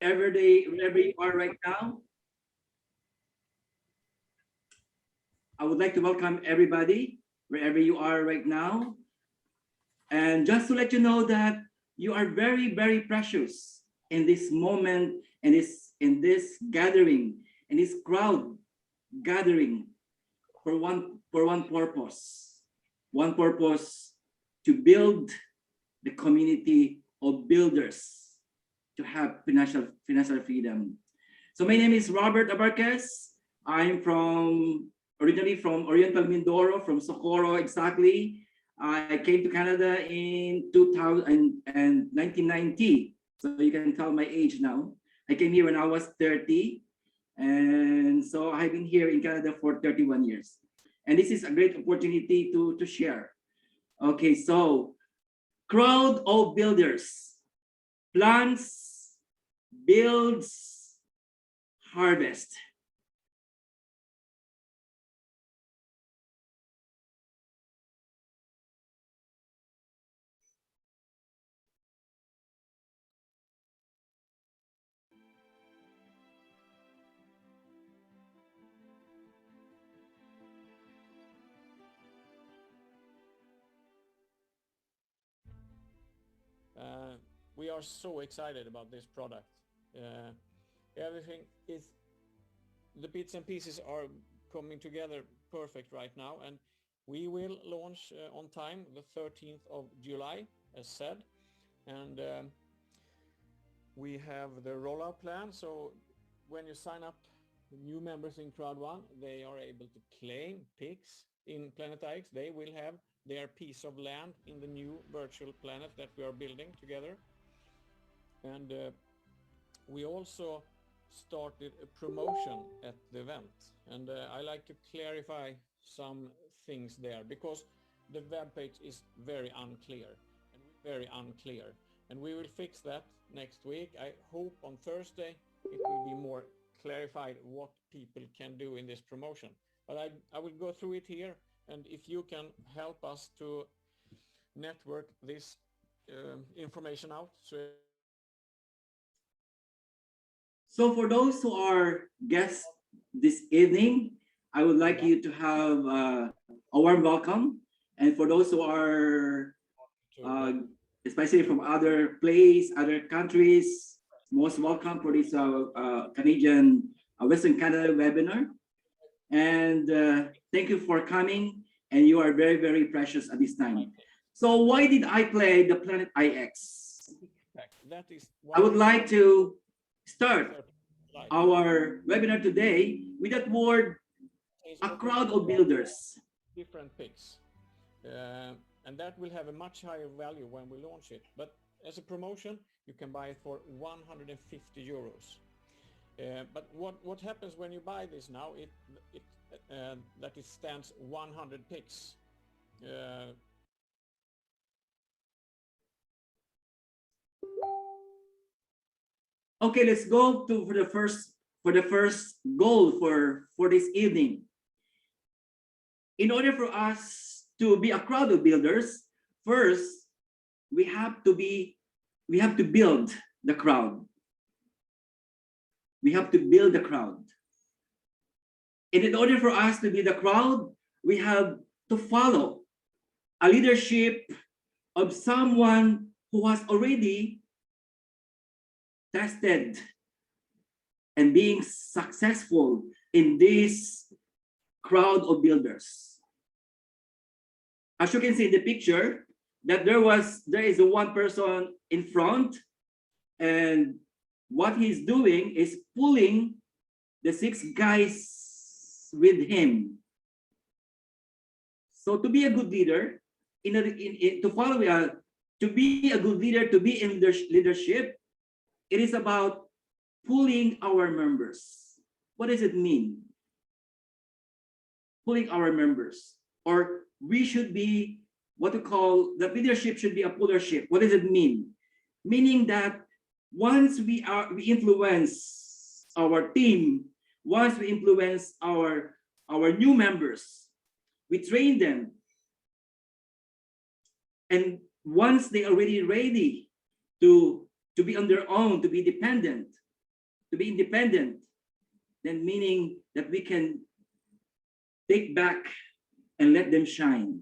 wherever you are right now. I would like to welcome everybody wherever you are right now. And just to let you know that you are very, very precious in this moment, in this gathering, in this crowd gathering for one purpose. One purpose to build the community of builders to have financial freedom. So my name is Robert Abarquez. I'm originally from Oriental Mindoro, from Socorro exactly. I came to Canada in 2000 and 1990. So you can tell my age now. I came here when I was 30. And so I've been here in Canada for 31 years. And this is a great opportunity to share. Okay, so crowd of builders, plants, builds, harvest. Uh, we are so excited about this product. Uh, Everything is, the bits and pieces are coming together perfect right now, and we will launch on time the 13th of July, as said. And we have the rollout plan. So when you sign up new members in Crowd1, they are able to claim picks in Planet IX. They will have their piece of land in the new virtual planet that we are building together. And we also started a promotion at the event, and I like to clarify some things there, because the web page is very unclear, and we will fix that next week. I hope on Thursday it will be more clarified what people can do in this promotion, but I will go through it here, and if you can help us to network this information out, so So for those who are guests this evening, I would like you to have a warm welcome. And for those who are, uh, especially from other place, other countries, most welcome for this Canadian Western Canada webinar. And thank you for coming. And you are very, very precious at this time. So why did I play the Planet IX? that is I would like to start our webinar today with that word, a crowd of builders. different picks, and that will have a much higher value when we launch it. But as a promotion, you can buy it for 150 euros. But what happens when you buy this now? It that it stands 100 picks. Uh, Okay, let's go to for the first goal for this evening. In order for us to be a crowd of builders, first we have to build the crowd. We have to build the crowd. And in order for us to be the crowd, we have to follow a leadership of someone who has already tested and being successful in this crowd of builders. As you can see in the picture, that there is a one person in front, and what he's doing is pulling the 6 guys with him. So to be a good leader, to be a good leader, to be in leadership, it is about pulling our members. What does it mean? Pulling our members, or we should be what we call the leadership should be a pullership. What does it mean? Meaning that once we influence our team, once we influence our new members, we train them, and once they are already ready to be on their own, to be dependent, to be independent, then meaning that we can take back and let them shine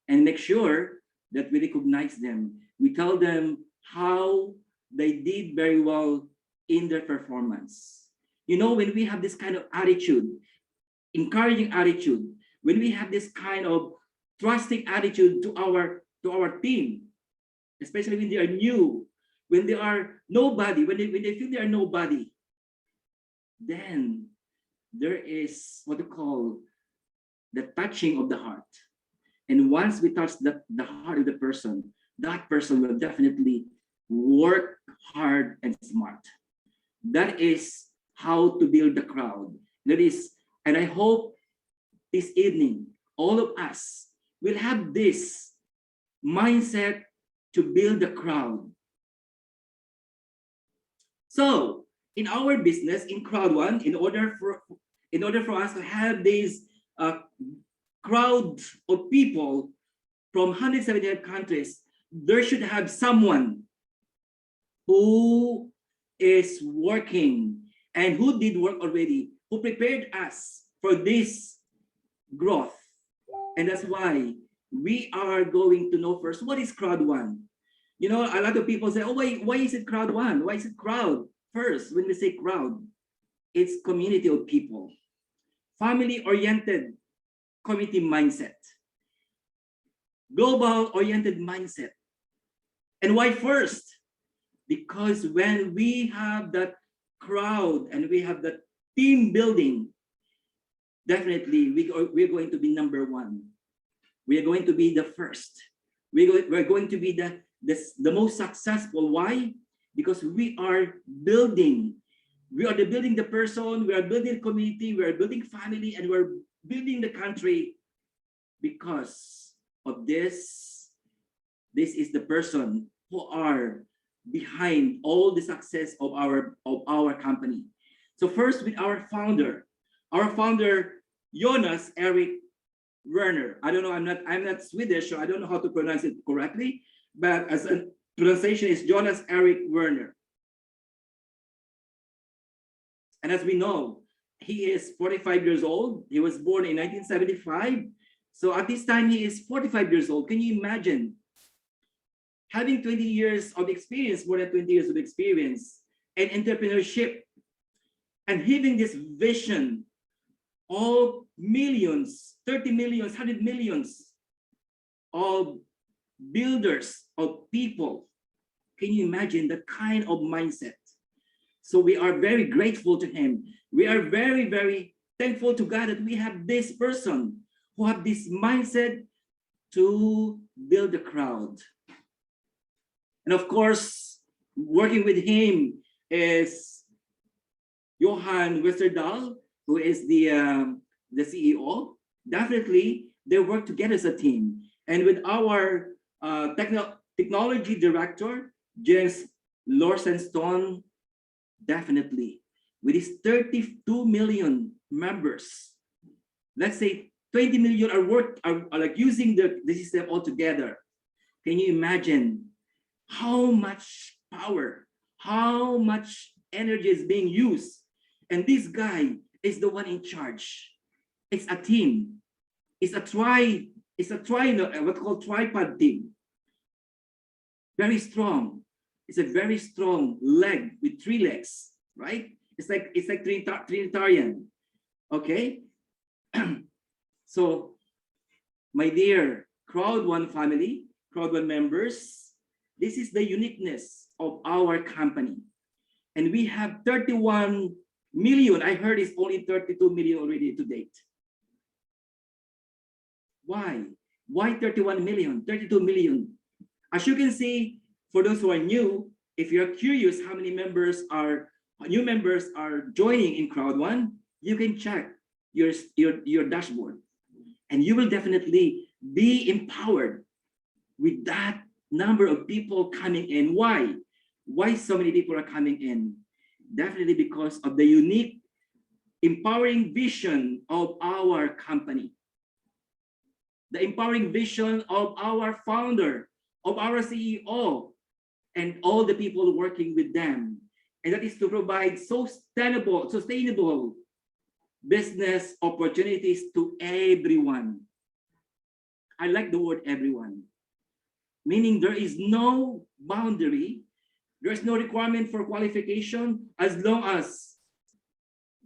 and make sure that we recognize them. We tell them how they did very well in their performance. You know, when we have this kind of attitude, encouraging attitude, when we have this kind of trusting attitude to our team, especially when they are new, when they are nobody, when they feel they are nobody, then there is what we call the touching of the heart. And once we touch the heart of the person, that person will definitely work hard and smart. That is how to build the crowd. That is, and I hope this evening, all of us will have this mindset to build the crowd. So in our business, in Crowd1, in order for us to have this crowd of people from 175 countries, there should have someone who is working and who did work already, who prepared us for this growth. And that's why we are going to know first, what is Crowd1? You know, a lot of people say, oh, why is it Crowd1? Why is it crowd? First, when we say crowd, it's community of people, family-oriented community mindset, global-oriented mindset. And why first? Because when we have that crowd and we have that team building, definitely we're going to be number one. We are going to be the first. We're going to be the most successful. Why? Because we are building. We are building the person, we are building community, we are building family, and we're building the country because of this. This is the person who are behind all the success of our company. So first with our founder Jonas Eric Werner. I don't know, I'm not Swedish, so I don't know how to pronounce it correctly, but as a pronunciation is Jonas Eric Werner. And as we know, he is 45 years old. He was born in 1975. So at this time, he is 45 years old. Can you imagine having 20 years of experience, more than 20 years of experience and entrepreneurship, and having this vision of millions, 30 millions, 100 millions of builders, of people? Can you imagine that kind of mindset? So we are very grateful to him. We are very, very thankful to God that we have this person who have this mindset to build the crowd. And of course, working with him is Johan Westerdahl, who is the CEO. Definitely, they work together as a team. And with our technology director, James Lorsenstone, definitely, with his 32 million members, let's say 20 million are like using the system altogether. Can you imagine how much power, how much energy is being used? And this guy is the one in charge. It's a team. It's a what's called tripod team. Very strong. It's a very strong leg with 3 legs, right? It's like Trinitarian. Okay. So, my dear Crowd1 family, Crowd1 members, this is the uniqueness of our company. And we have 31 million. I heard it's only 32 million already to date. Why? Why 31 million? 32 million. As you can see, for those who are new, if you're curious how many new members are joining in Crowd1, you can check your dashboard. And you will definitely be empowered with that number of people coming in. Why? Why so many people are coming in? Definitely because of the unique, empowering vision of our company. The empowering vision of our founder, of our CEO, and all the people working with them. and that is to provide sustainable business opportunities to everyone. I like the word everyone, meaning there is no boundary, there's no requirement for qualification as long as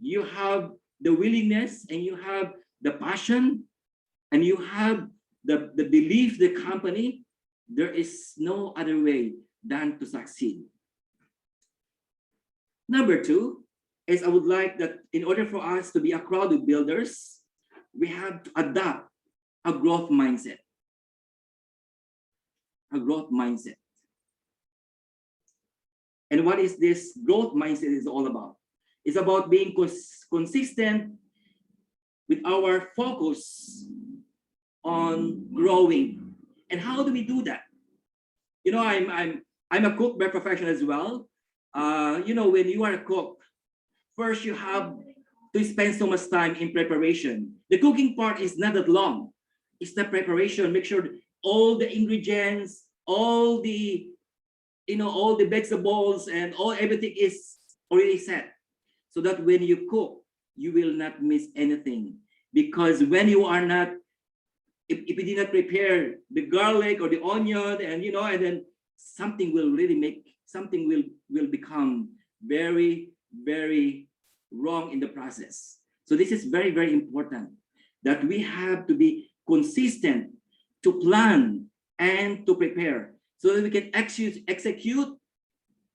you have the willingness and you have the passion and you have the belief, the company, there is no other way than to succeed. Number two is I would like that in order for us to be a crowd of builders, we have to adopt a growth mindset. A growth mindset. And what is this growth mindset is all about? It's about being consistent with our focus on growing. And how do we do that? You know, I'm a cook by profession as well. You know, when you are a cook, first you have to spend so much time in preparation. The cooking part is not that long. It's the preparation. Make sure all the ingredients, all the all the vegetables and everything is already set, so that when you cook, you will not miss anything. Because when you are not, if you did not prepare the garlic or the onion, and and then something will become very, very wrong in the process. So this is very, very important that we have to be consistent, to plan and to prepare, so that we can execute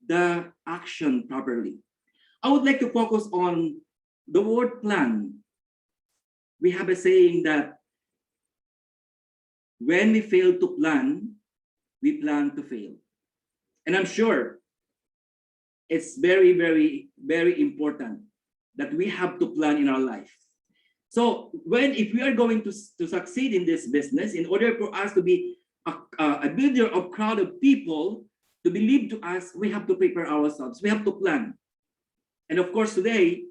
the action properly. I would like to focus on the word plan. We have a saying that when we fail to plan, we plan to fail. And I'm sure it's very, very, very important that we have to plan in our life. So if we are going to succeed in this business, in order for us to be a builder of crowd of people to believe to us, we have to prepare ourselves. We have to plan. And of course, today,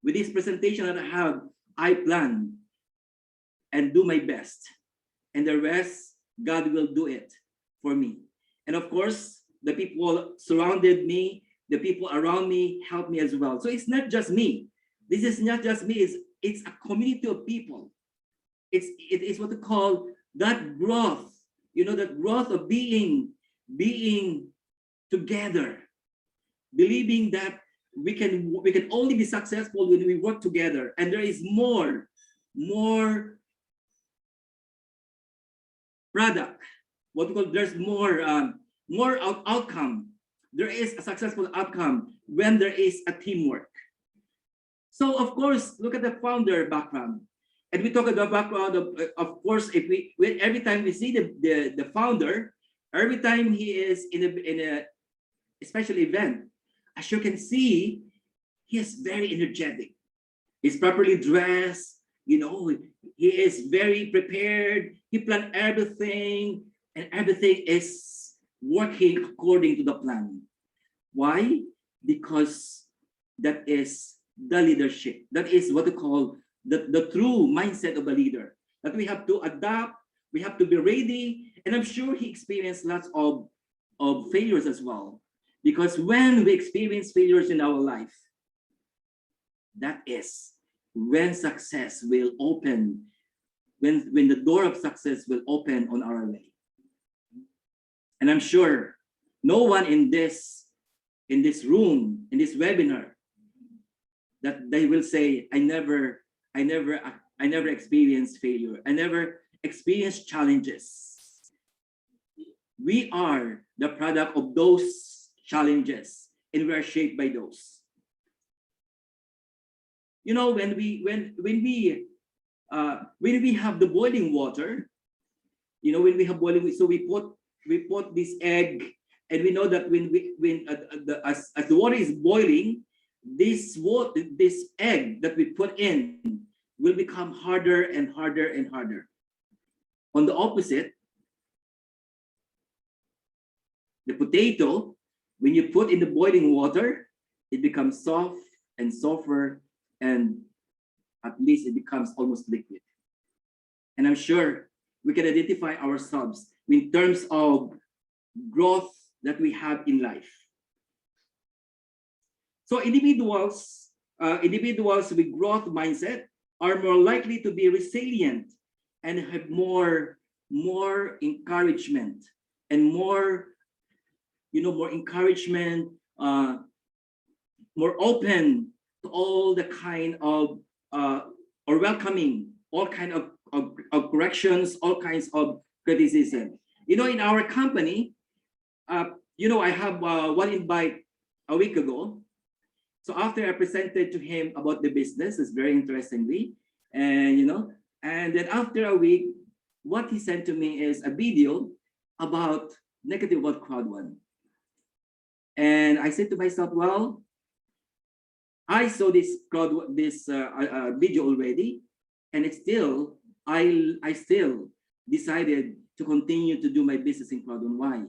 with this presentation that I plan and do my best. And the rest, God will do it for me. And of course, the people surrounded me, the people around me help me as well. So it's not just me. This is not just me. It's a community of people. It is what we call that growth. That growth of being together, believing that we can only be successful when we work together. And there is more product. What we call, there's more outcome. There is a successful outcome when there is a teamwork. So of course, look at the founder background. And we talk about background of course, every time we see the founder, every time he is in a special event, as you can see, he is very energetic. He's properly dressed, he is very prepared, he planned everything, and everything is working according to the plan. Why? Because that is the leadership. That is what we call the true mindset of a leader. That we have to adapt, we have to be ready, and I'm sure he experienced lots of failures as well. Because when we experience failures in our life, that is when success will open, when the door of success will open on our way. And I'm sure no one in this room, in this webinar, that they will say, I never experienced failure. I never experienced challenges. We are the product of those challenges, and we are shaped by those. When we have the boiling water, when we have boiling, so we put this egg, and we know that as the water is boiling, this egg that we put in will become harder and harder and harder. On the opposite, the potato, when you put in the boiling water, it becomes soft and softer, and at least it becomes almost liquid. And I'm sure we can identify ourselves in terms of growth that we have in life. So individuals with growth mindset are more likely to be resilient and have more encouragement and more encouragement, more open to all the kind of or welcoming all kind of corrections, all kinds of criticism. In our company, I have one invite a week ago. So after I presented to him about the business, it's very interestingly, and then after a week, what he sent to me is a video about negative about Crowd1. And I said to myself, well, I saw this video already, and I still decided to continue to do my business in Crowd1. Why?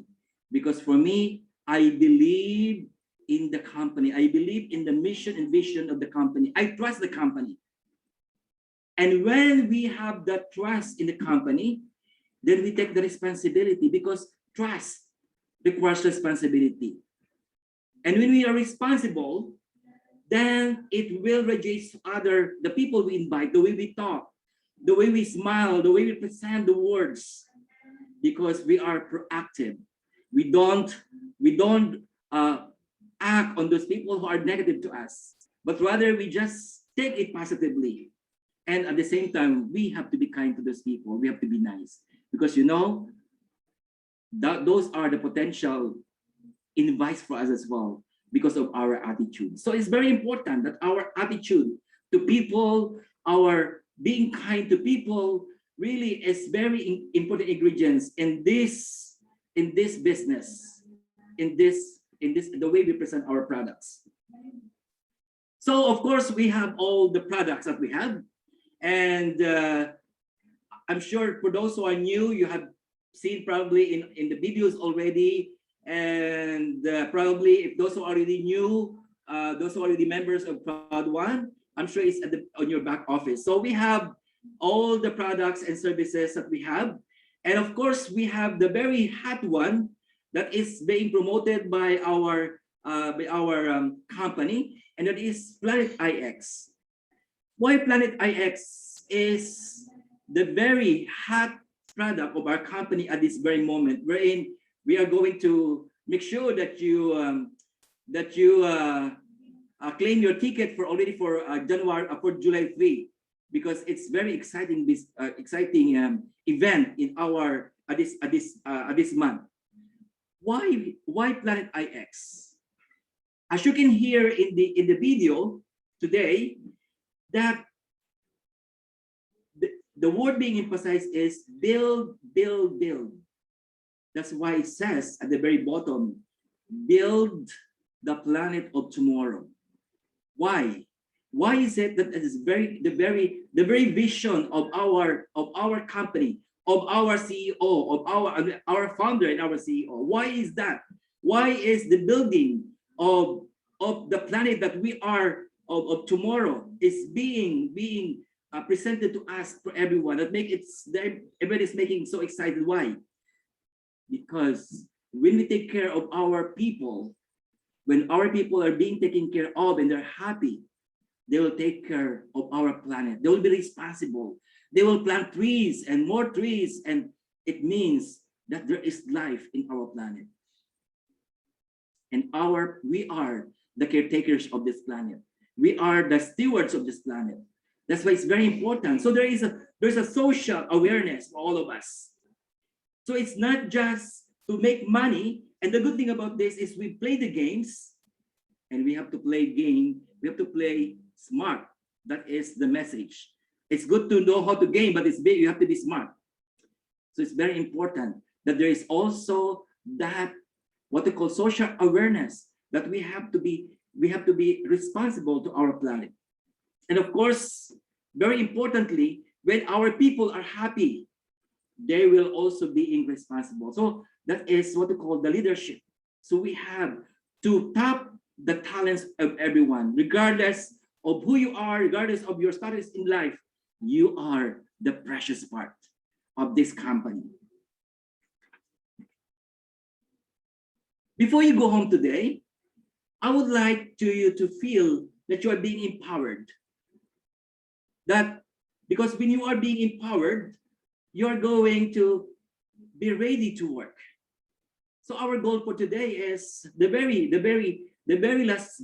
Because for me, I believe in the company. I believe in the mission and vision of the company. I trust the company. And when we have that trust in the company, then we take the responsibility, because trust requires responsibility. And when we are responsible, then it will radiate to the people we invite, the way we talk, the way we smile, the way we present the words, because we are proactive. We don't act on those people who are negative to us, but rather we just take it positively. And at the same time, we have to be kind to those people. We have to be nice, because those are the potential invites for us as well, because of our attitude. So it's very important that our attitude to people, our being kind to people, really is very important ingredients in this business, in this the way we present our products. So of course we have all the products that we have, and I'm sure for those who are new, you have seen probably in the videos already, and probably if those who are already new, those who are already members of Crowd1, I'm sure it's on your back office. So we have all the products and services that we have, and of course we have the very hot one that is being promoted by our company, and that is Planet IX. Why Planet IX is the very hot product of our company at this very moment, wherein we are going to make sure that you claim your ticket for July 3, because it's very exciting event in our this month. Why Planet IX? As you can hear in the video today, that the word being emphasized is build, build, build. That's why it says at the very bottom, build the planet of tomorrow. Why? Why is it that it is the very vision of our company, of our CEO, of our founder and our CEO? Why is that? Why is the building of the planet that we are of tomorrow is being presented to us for everyone? That everybody's making so excited. Why? Because when we take care of our people, when our people are being taken care of and they're happy, they will take care of our planet. They will be responsible. They will plant trees and more trees, and it means that there is life in our planet. And we are the caretakers of this planet. We are the stewards of this planet. That's why it's very important. So there's a social awareness for all of us. So it's not just to make money. And the good thing about this is we play the games, and we have to play we have to play smart. That is the message. It's good to know how to game, but you have to be smart. So it's very important that there is also that what we call social awareness, that we have to be responsible to our planet. And of course, very importantly, when our people are happy, they will also be responsible. So that is what we call the leadership. So we have to tap the talents of everyone, regardless of who you are, regardless of your status in life. You are the precious part of this company. Before you go home today, I would like you to feel that you are being empowered. That because when you are being empowered, you're going to be ready to work. So our goal for today is the very last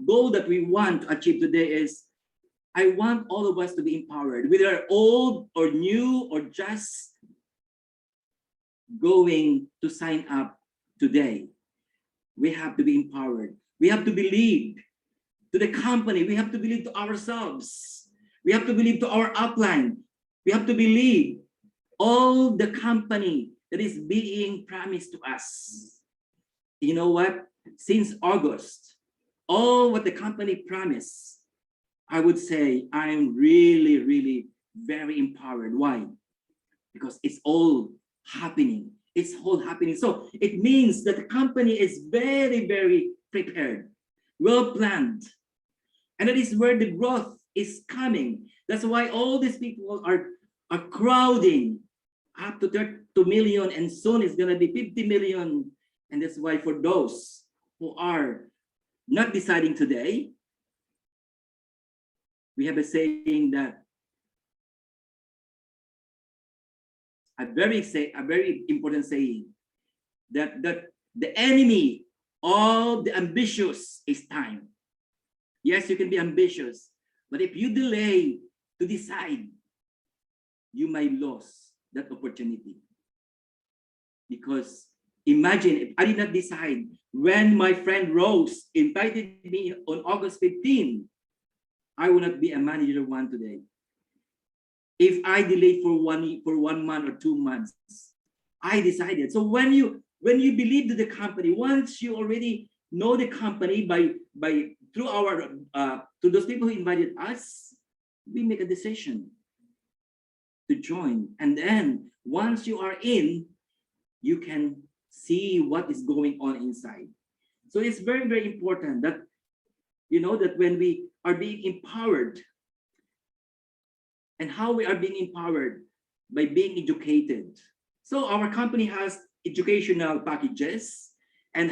goal that we want to achieve today is I want all of us to be empowered, whether old or new or just going to sign up today. We have to be empowered. We have to believe to the company. We have to believe to ourselves. We have to believe to our outline. We have to believe all the company that is being promised to us. You know what? Since August, all what the company promised, I would say I'm really, really very empowered. Why? Because it's all happening. It's all happening. So it means that the company is very, very prepared, well planned. And that is where the growth is coming. That's why all these people are crowding up to 32 million, and soon it's going to be 50 million. And that's why for those who are not deciding today, we have a saying that a very important saying that the enemy of the ambitious is time. Yes, you can be ambitious, but if you delay to decide, you might lose that opportunity. Because imagine if I did not decide when my friend Rose invited me on August 15, I would not be a manager one today. If I delayed for 1 month or 2 months, I decided. So when you believe to the company, once you already know the company by through our to those people who invited us, we make a decision to join. And then once you are in, you can see what is going on inside. So it's very, very important that you know that when we are being empowered, and how we are being empowered by being educated. So our company has educational packages, and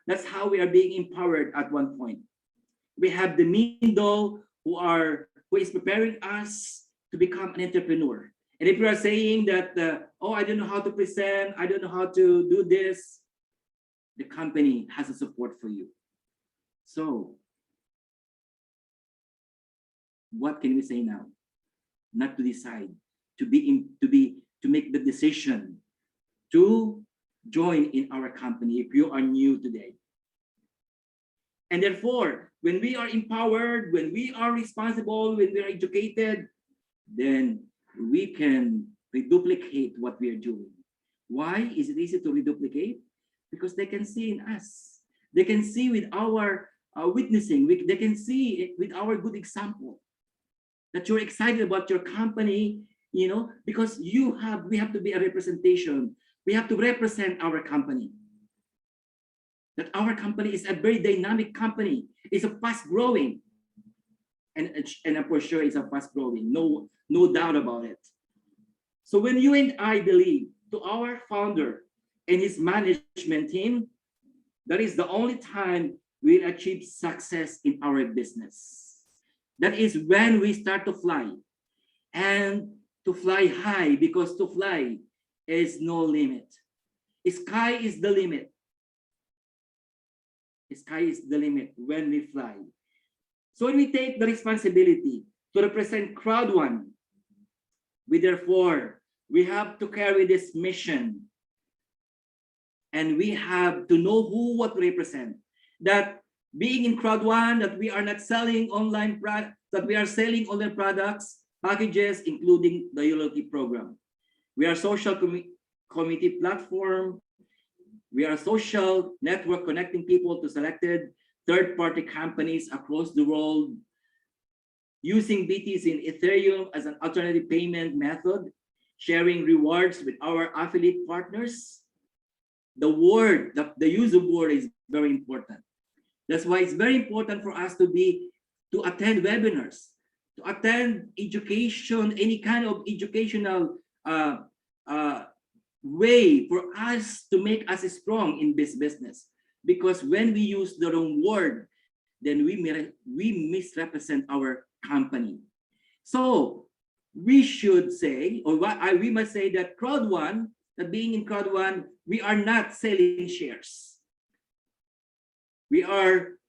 that's how we are being empowered at one point. We have the Mindo who is preparing us to become an entrepreneur. And if you are saying that, oh, I don't know how to present, I don't know how to do this, the company has a support for you. So what can we say now? Not to decide, to make the decision to join in our company if you are new today. And therefore, when we are empowered, when we are responsible, when we are educated, then we can reduplicate what we are doing. Why is it easy to reduplicate? Because they can see in us. They can see with our witnessing. They can see it with our good example that you're excited about your company, you know, because we have to be a representation. We have to represent our company. That our company is a very dynamic company. It's a fast growing. And I'm for sure it's a fast growing, no doubt about it. So when you and I believe to our founder and his management team, that is the only time we'll achieve success in our business. That is when we start to fly, and to fly high, because to fly is no limit. Sky is the limit. Sky is the limit when we fly. So when we take the responsibility to represent Crowd1, we have to carry this mission, and we have to know what we represent. That being in Crowd1, that we are not selling online products, that we are selling online products, packages, including the loyalty program. We are social community platform. We are a social network connecting people to selected third-party companies across the world, using BTC in Ethereum as an alternative payment method, sharing rewards with our affiliate partners. The use of word is very important. That's why it's very important for us to attend webinars, to attend education, any kind of educational way for us to make us strong in this business. because when we use the wrong word, then we misrepresent our company. So we should say, or we must say that Crowd1, that being in Crowd1, we are not selling shares. We are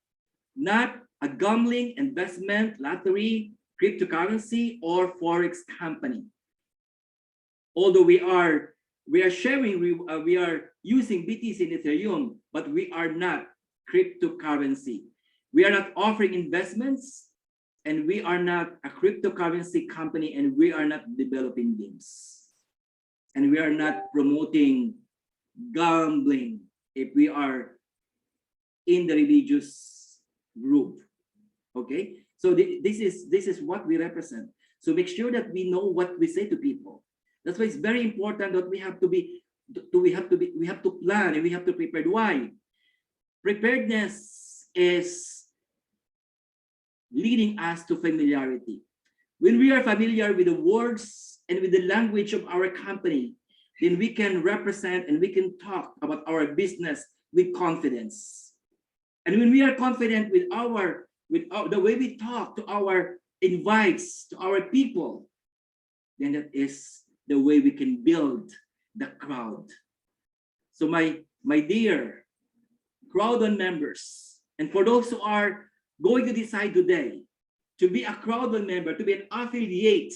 not a gambling, investment, lottery, cryptocurrency, or forex company. Although we are sharing, we are using BTC and Ethereum, but we are not cryptocurrency. We are not offering investments, and we are not a cryptocurrency company, and we are not developing games, and we are not promoting gambling if we are in the religious group. Okay, so this is what we represent. So make sure that we know what we say to people. That's why it's very important that we have to plan, and we have to prepare. Why? Preparedness is leading us to familiarity. When we are familiar with the words and with the language of our company, then we can represent and we can talk about our business with confidence. And when we are confident with the way we talk to our invites, to our people, then that is the way we can build the crowd. So my dear Crowd1 members, and for those who are going to decide today to be a Crowd1 member, to be an affiliate,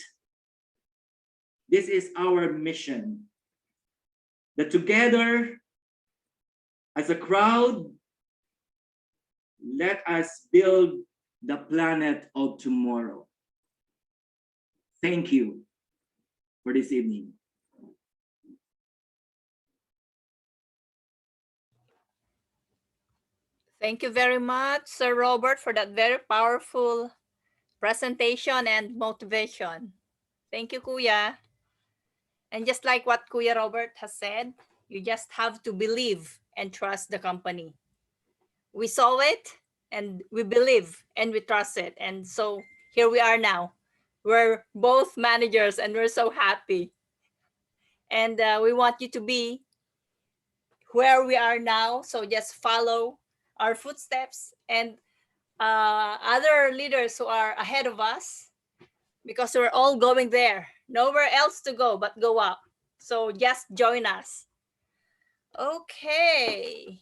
this is our mission. That together, as a crowd, let us build the planet of tomorrow. Thank you for this evening. Thank you very much, Sir Robert, for that very powerful presentation and motivation. Thank you, Kuya. And just like what Kuya Robert has said, you just have to believe and trust the company. We saw it and we believe and we trust it. And so here we are now. We're both managers and we're so happy. And we want you to be where we are now. So just follow our footsteps and other leaders who are ahead of us, because we're all going there. Nowhere else to go but go up. So just join us. Okay.